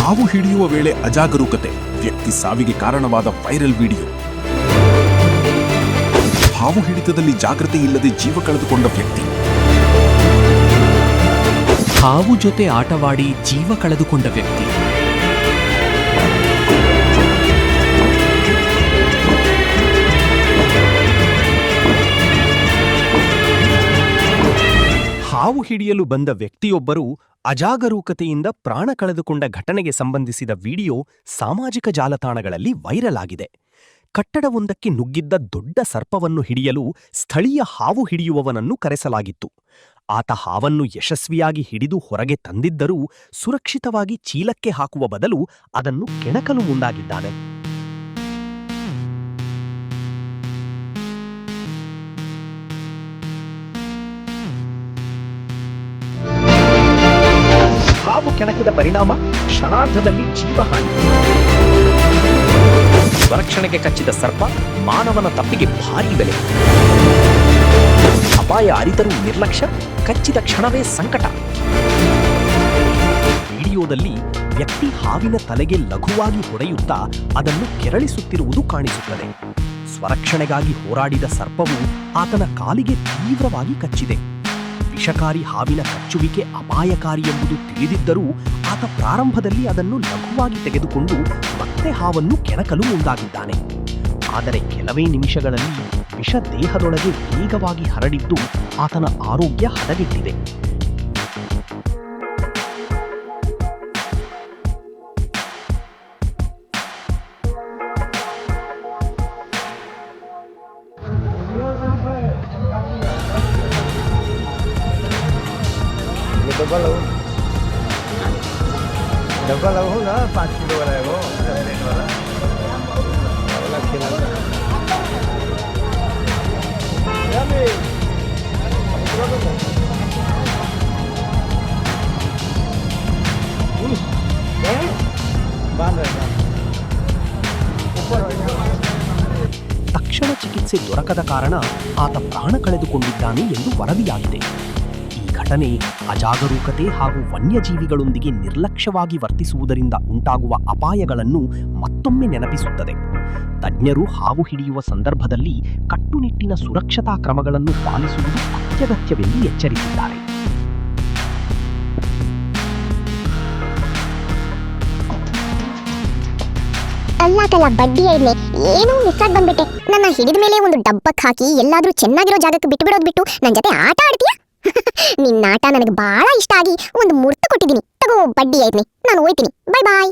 ಹಾವು ಹಿಡಿಯುವ ವೇಳೆ ಅಜಾಗರೂಕತೆ, ವ್ಯಕ್ತಿ ಸಾವಿಗೆ ಕಾರಣವಾದ ವೈರಲ್ ವಿಡಿಯೋ. ಹಾವು ಹಿಡಿತದಲ್ಲಿ ಜಾಗೃತಿ ಇಲ್ಲದೆ ಜೀವ ಕಳೆದುಕೊಂಡ ವ್ಯಕ್ತಿ. ಹಾವು ಜೊತೆ ಆಟವಾಡಿ ಜೀವ ಕಳೆದುಕೊಂಡ ವ್ಯಕ್ತಿ. ಹಾವು ಹಿಡಿಯಲು ಬಂದ ವ್ಯಕ್ತಿಯೊಬ್ಬರು ಅಜಾಗರೂಕತೆಯಿಂದ ಪ್ರಾಣ ಕಳೆದುಕೊಂಡ ಘಟನೆಗೆ ಸಂಬಂಧಿಸಿದ ವಿಡಿಯೋ ಸಾಮಾಜಿಕ ಜಾಲತಾಣಗಳಲ್ಲಿ ವೈರಲ್ ಆಗಿದೆ. ಕಟ್ಟಡವೊಂದಕ್ಕೆ ನುಗ್ಗಿದ್ದ ದೊಡ್ಡ ಸರ್ಪವನ್ನು ಹಿಡಿಯಲು ಸ್ಥಳೀಯ ಹಾವು ಹಿಡಿಯುವವನನ್ನು ಕರೆಸಲಾಗಿತ್ತು. ಆತ ಹಾವನ್ನು ಯಶಸ್ವಿಯಾಗಿ ಹಿಡಿದು ಹೊರಗೆ ತಂದಿದ್ದರೂ ಸುರಕ್ಷಿತವಾಗಿ ಚೀಲಕ್ಕೆ ಹಾಕುವ ಬದಲು ಅದನ್ನು ಕೆಣಕಲು ಮುಂದಾಗಿದ್ದಾನೆ. ಹಾವು ಕೆಣಕಿದ ಪರಿಣಾಮ ಕ್ಷಣಾರ್ಧದಲ್ಲಿ ಜೀವಹಾನಿ. ಸ್ವರಕ್ಷಣೆಗೆ ಕಚ್ಚಿದ ಸರ್ಪ ಮಾನವನ ತಪ್ಪಿಗೆ ಭಾರೀ ಬೆಲೆ. ಅಪಾಯ ಅರಿತರೂ ನಿರ್ಲಕ್ಷ್ಯ, ಕಚ್ಚಿದ ಕ್ಷಣವೇ ಸಂಕಟ. ವಿಡಿಯೋದಲ್ಲಿ ವ್ಯಕ್ತಿ ಹಾವಿನ ತಲೆಗೆ ಲಘುವಾಗಿ ಹೊಡೆಯುತ್ತಾ ಅದನ್ನು ಕೆರಳಿಸುತ್ತಿರುವುದು ಕಾಣಿಸುತ್ತದೆ. ಸ್ವರಕ್ಷಣೆಗಾಗಿ ಹೋರಾಡಿದ ಸರ್ಪವು ಆತನ ಕಾಲಿಗೆ ತೀವ್ರವಾಗಿ ಕಚ್ಚಿದೆ. ವಿಷಕಾರಿ ಹಾವಿನ ಕಚ್ಚುವಿಕೆ ಅಪಾಯಕಾರಿ ಎಂಬುದು ತಿಳಿದಿದ್ದರೂ ಆತ ಪ್ರಾರಂಭದಲ್ಲಿ ಅದನ್ನು ಲಘುವಾಗಿ ತೆಗೆದುಕೊಂಡು ಮತ್ತೆ ಹಾವನ್ನು ಕೆಣಕಲು ಮುಂದಾಗಿದ್ದಾನೆ. ಆದರೆ ಕೆಲವೇ ನಿಮಿಷಗಳಲ್ಲಿ ವಿಷ ದೇಹದೊಳಗೆ ವೇಗವಾಗಿ ಹರಡಿದ್ದು ಆತನ ಆರೋಗ್ಯ ಹದಗೆಟ್ಟಿದೆ. डब्बा लगा हो ना 5 किलो वाला है वो प्लेट वाला वाला खिला ತಕ್ಷಣ ಚಿಕಿತ್ಸೆ ದೊರಕದ ಕಾರಣ ಆತ ಪ್ರಾಣ ಕಳೆದುಕೊಂಡಿದ್ದಾನೆ ಎಂದು ವರದಿಯಾಗಿದೆ. ಈ ಘಟನೆ ಅಜಾಗರೂಕತೆ ಹಾಗೂ ವನ್ಯಜೀವಿಗಳೊಂದಿಗೆ ನಿರ್ಲಕ್ಷ್ಯವಾಗಿ ವರ್ತಿಸುವುದರಿಂದ ಉಂಟಾಗುವ ಅಪಾಯಗಳನ್ನು ಮತ್ತೊಮ್ಮೆ ನೆನಪಿಸುತ್ತದೆ. ತಜ್ಞರು ಹಾವು ಹಿಡಿಯುವ ಸಂದರ್ಭದಲ್ಲಿ ಕಟ್ಟುನಿಟ್ಟಿನ ಸುರಕ್ಷತಾ ಕ್ರಮಗಳನ್ನು ಪಾಲಿಸುವುದು ಅತ್ಯಗತ್ಯವೆಂದು ಎಚ್ಚರಿಸಿದ್ದಾರೆ. ಅಲ್ಲಾಕಲ್ಲ ಬಡ್ಡಿ ಇರ್ಲಿ, ಏನೋ ಮಿಸ್ ಆಗಿ ಬಂದ್ಬಿಟ್ಟೆ. ನನ್ನ ಹಿಡಿದ ಮೇಲೆ ಒಂದು ಡಬ್ಬಕ್ಕೆ ಹಾಕಿ ಎಲ್ಲಾದ್ರೂ ಚೆನ್ನಾಗಿರೋ ಜಾಗಕ್ಕೆ ಬಿಟ್ಟು ಬಿಟ್ಟು ನನ್ನ ಜೊತೆ ಆಟ ಆಡ್ತೀಯಾ? ನಿನ್ನ ಆಟ ನನಗೆ ಬಹಳ ಇಷ್ಟ ಆಗಿ ಒಂದು ಮುರ್ತು ಕೊಟ್ಟಿದ್ದೀನಿ. ತಗೋ ಬಡ್ಡಿ ಇರ್ಲಿ, ನಾನು ಹೋಯ್ತೀನಿ. Bye bye.